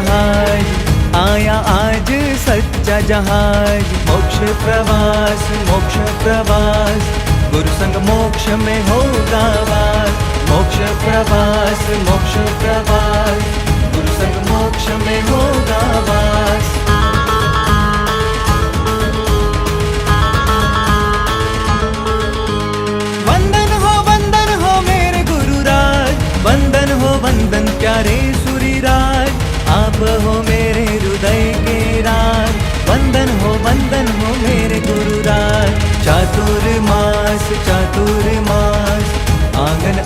जहाज, आया आज सच्चा जहाज। मोक्ष प्रवास, मोक्ष प्रवास, गुरु संग मोक्ष में होगा वास। मोक्ष प्रवास, मोक्ष प्रवास, गुरु संग मोक्ष में होगा वास। वंदन हो मेरे गुरुराज, वंदन हो वंदन प्यारे सूरीराज। आप हो मेरे हृदय के राज, वंदन हो मेरे गुरुराज। चातुर्मास, चातुर्मास, आंगन